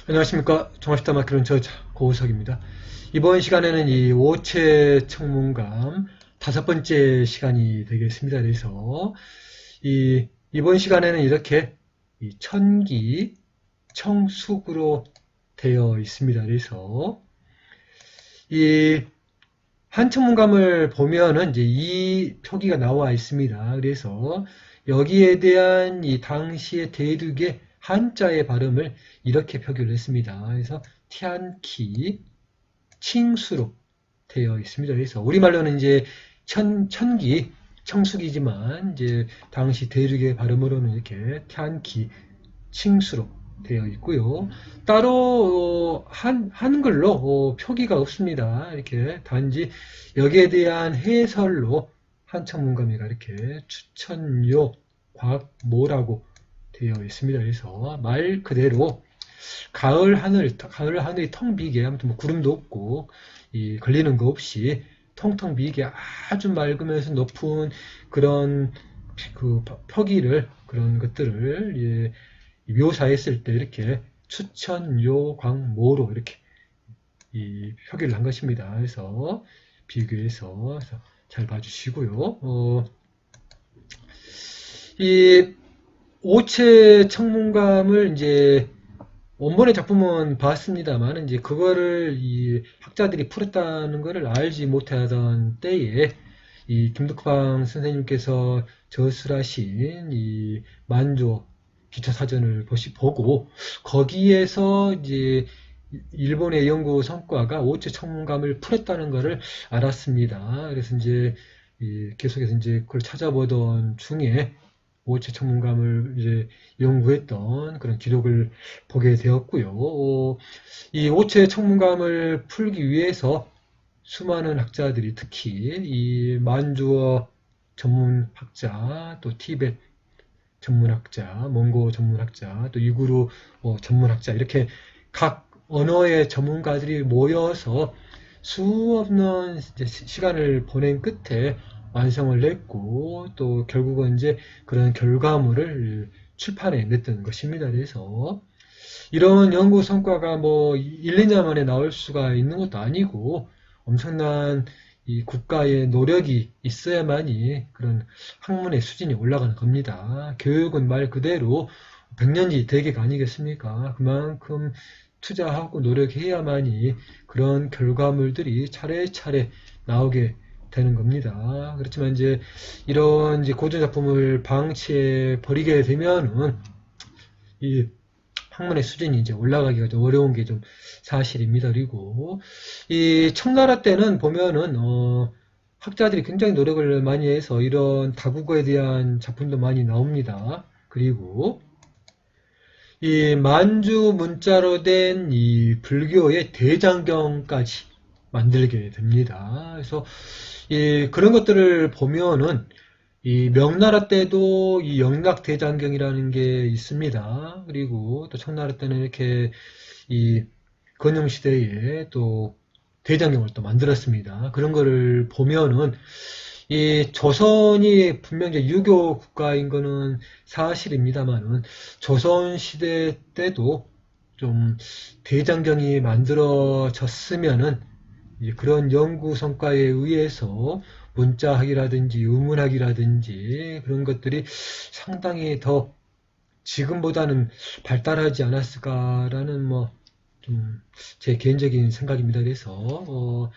안녕하십니까. 종합시다 마키론 저 고우석입니다. 이번 시간에는 이 오체 청문감 5번째 시간이 되겠습니다. 그래서 이번 시간에는 이렇게 이 천기 청숙으로 되어 있습니다. 그래서 이 한 청문감을 보면은 이제 이 표기가 나와 있습니다. 그래서 여기에 대한 이 당시의 대륙의 한자의 발음을 이렇게 표기를 했습니다. 그래서 티안키 칭수로 되어 있습니다. 그래서 우리말로는 이제 천기 청숙이지만 이제 당시 대륙의 발음으로는 이렇게 티안키 칭수로 되어 있고요. 따로 한글로 표기가 없습니다. 이렇게 단지 여기에 대한 해설로 한천문감이가 이렇게 추천요 곽모라고 되어 있습니다. 그래서 말 그대로 가을 하늘이 텅 비게 아무튼 뭐 구름도 없고 걸리는 거 없이 텅텅 비게 아주 맑으면서 높은 그런 그 표기를 그런 것들을 묘사했을 때 이렇게 추천요광모로 이렇게 표기를 한 것입니다. 그래서 비교해서 잘 봐주시고요. 이 오체 청문감을 이제 원본의 작품은 봤습니다만 이제 그거를 이 학자들이 풀었다는 것을 알지 못하던 때에 이 김덕방 선생님께서 저술하신 이 만조 기초사전을 보고 거기에서 이제 일본의 연구 성과가 오체 청문감을 풀었다는 것을 알았습니다. 그래서 이제 계속해서 이제 그걸 찾아보던 중에 오체 청문감을 이제 연구했던 그런 기록을 보게 되었고요. 이 오체 청문감을 풀기 위해서 수많은 학자들이 특히 이 만주어 전문학자, 또 티베트 전문학자, 몽고 전문학자, 또 유구르 전문학자 이렇게 각 언어의 전문가들이 모여서 수없는 시간을 보낸 끝에 완성을 냈고 또 결국은 이제 그런 결과물을 출판해 냈던 것입니다. 그래서 이런 연구 성과가 뭐 1, 2년 만에 나올 수가 있는 것도 아니고 엄청난 이 국가의 노력이 있어야만이 그런 학문의 수준이 올라가는 겁니다. 교육은 말 그대로 100년지 대계가 아니겠습니까? 그만큼 투자하고 노력해야만이 그런 결과물들이 차례차례 나오게 되는 겁니다. 그렇지만 이제 이런 이제 고전 작품을 방치해 버리게 되면은 이 학문의 수준이 이제 올라가기가 좀 어려운 게 좀 사실입니다. 그리고 이 청나라 때는 보면은 학자들이 굉장히 노력을 많이 해서 이런 다국어에 대한 작품도 많이 나옵니다. 그리고 이 만주 문자로 된 이 불교의 대장경까지 만들게 됩니다. 그래서 그런 것들을 보면은 이 명나라 때도 이 영락대장경이라는 게 있습니다. 그리고 또 청나라 때는 이렇게 이 건영시대에 또 대장경을 또 만들었습니다. 그런 거를 보면은 이 조선이 분명히 유교 국가인 거는 사실입니다만은 조선시대 때도 좀 대장경이 만들어졌으면은 그런 연구 성과에 의해서 문자학이라든지 우문학이라든지 그런 것들이 상당히 더 지금보다는 발달하지 않았을까라는 뭐 좀 제 개인적인 생각입니다. 그래서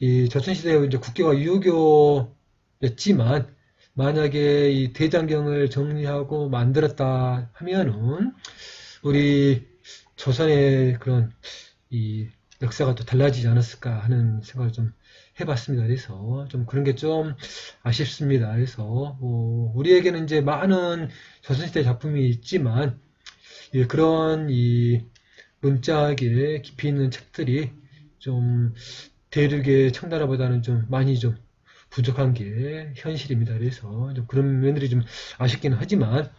이 조선시대에 이제 국교가 유교였지만 만약에 이 대장경을 정리하고 만들었다 하면은 우리 조선의 그런 이 역사가 또 달라지지 않았을까 하는 생각을 좀 해봤습니다. 그래서 좀 그런 게 좀 아쉽습니다. 그래서 우리에게는 이제 많은 조선시대 작품이 있지만 그런 이 문자학에 깊이 있는 책들이 좀 대륙의 청나라보다는 좀 많이 좀 부족한 게 현실입니다. 그래서 좀 그런 면들이 좀 아쉽기는 하지만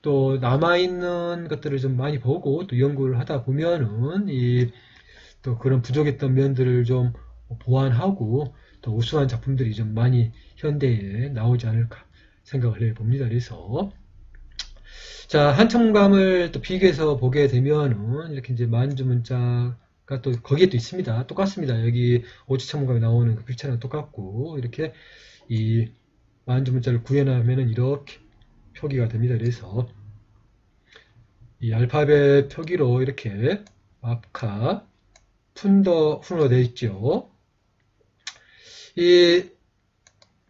또 남아있는 것들을 좀 많이 보고 또 연구를 하다 보면은 또 그런 부족했던 면들을 좀 보완하고 또 우수한 작품들이 좀 많이 현대에 나오지 않을까 생각을 해봅니다. 그래서 자, 한첨감을 또 비교해서 보게 되면은 이렇게 이제 만주문자가 또 거기에 또 있습니다. 똑같습니다. 여기 오지첨감에 나오는 그 필체랑 똑같고 이렇게 이 만주문자를 구현하면은 이렇게 표기가 됩니다. 그래서 이 알파벳 표기로 이렇게 앞카 푼더 되어 있죠. 이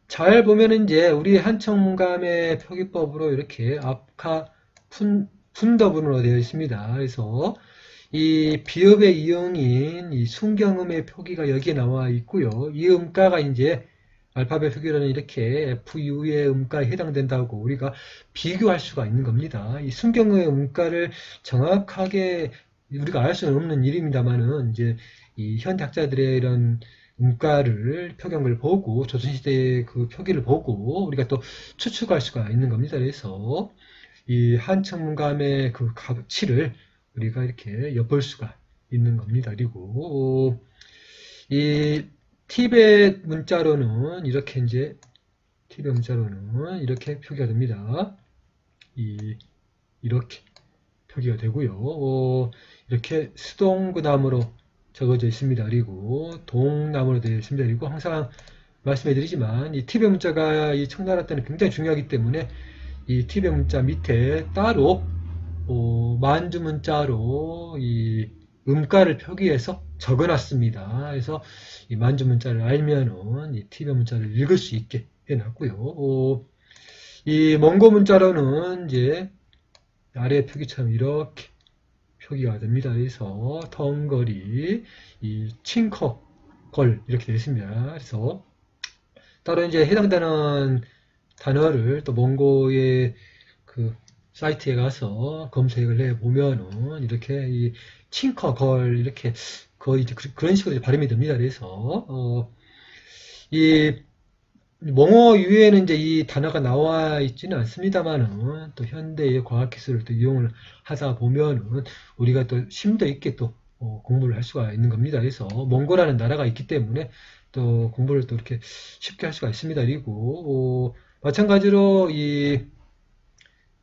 잘 보면은 이제 우리 한첨감의 표기법으로 이렇게 앞카 푼더분으로 되어 있습니다. 그래서 이 비읍의 이응인 이 순경음의 표기가 여기에 나와 있고요. 이 음가가 이제 알파벳 표기로는 이렇게 FU의 음가에 해당된다고 우리가 비교할 수가 있는 겁니다. 이 순경음의 음가를 정확하게 우리가 알 수는 없는 일입니다만은 이제 이 현대 학자들의 이런 문가를 표경을 보고 조선시대의 그 표기를 보고 우리가 또 추측할 수가 있는 겁니다. 그래서 이 한첨감의 그 가치를 우리가 이렇게 엿볼 수가 있는 겁니다. 그리고 이 티벳 문자로는 이렇게 이제 티벳 문자로는 이렇게 표기가 됩니다. 이렇게 표기가 되고요. 이렇게 수동그담으로 적어져 있습니다. 그리고 동남으로 되어 있습니다. 그리고 항상 말씀해드리지만 이 티벳 문자가 이 청나라 때는 굉장히 중요하기 때문에 이 티벳 문자 밑에 따로 만주 문자로 이 음가를 표기해서 적어놨습니다. 그래서 이 만주 문자를 알면은 이 티벳 문자를 읽을 수 있게 해놨고요. 이 몽고 문자로는 이제 아래 표기처럼 이렇게 표기가 됩니다. 그래서 덩거리, 이 칭커, 걸 이렇게 되어 있습니다. 그래서 따로 이제 해당되는 단어를 또 몽고의 그 사이트에 가서 검색을 해 보면은 이렇게 이 칭커, 걸 이렇게 거의 이제 그런 식으로 발음이 됩니다. 그래서 이 몽어 이외에는 이제 이 단어가 나와 있지는 않습니다만은 또 현대의 과학기술을 또 이용을 하다 보면은 우리가 또 심도 있게 또 공부를 할 수가 있는 겁니다. 그래서 몽고라는 나라가 있기 때문에 또 공부를 또 이렇게 쉽게 할 수가 있습니다. 그리고 마찬가지로 이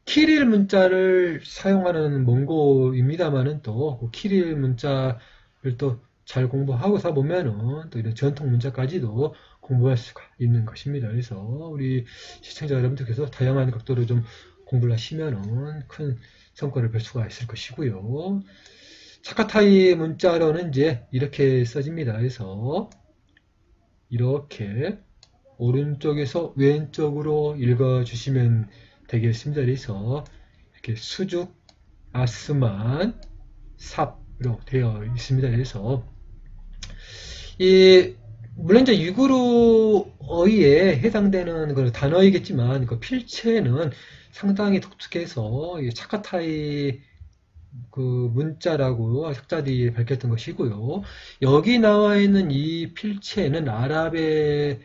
키릴 문자를 사용하는 몽고입니다만은 또 그 키릴 문자를 또 잘 공부하고서 보면은 또 이런 전통 문자까지도 공부할 수가 있는 것입니다. 그래서 우리 시청자 여러분들께서 다양한 각도로 좀 공부를 하시면은 큰 성과를 볼 수가 있을 것이고요. 차카타이 문자로는 이제 이렇게 써집니다. 그래서 이렇게 오른쪽에서 왼쪽으로 읽어주시면 되겠습니다. 그래서 이렇게 수죽, 아스만, 삽으로 되어 있습니다. 그래서 이 물론 이제 유구르어에 해당되는 그 단어이겠지만 그 필체는 상당히 독특해서 차카타이 그 문자라고 학자들이 밝혔던 것이고요. 여기 나와 있는 이 필체는 아랍의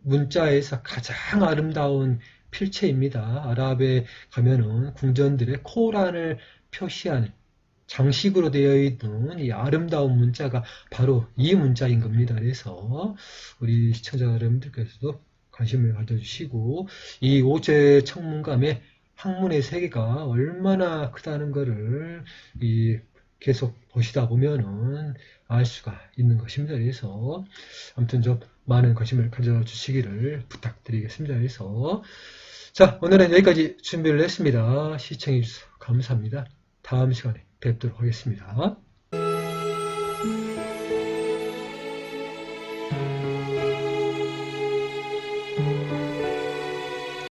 문자에서 가장 아름다운 필체입니다. 아랍에 가면은 궁전들의 코란을 표시하는 장식으로 되어 있는 이 아름다운 문자가 바로 이 문자인 겁니다. 그래서 우리 시청자 여러분들께서도 관심을 가져주시고 이 오제 청문감의 학문의 세계가 얼마나 크다는 것을 계속 보시다 보면은 알 수가 있는 것입니다. 그래서 아무튼 좀 많은 관심을 가져주시기를 부탁드리겠습니다. 그래서 자, 오늘은 여기까지 준비를 했습니다. 시청해주셔서 감사합니다. 다음 시간에 뵙도록 하겠습니다.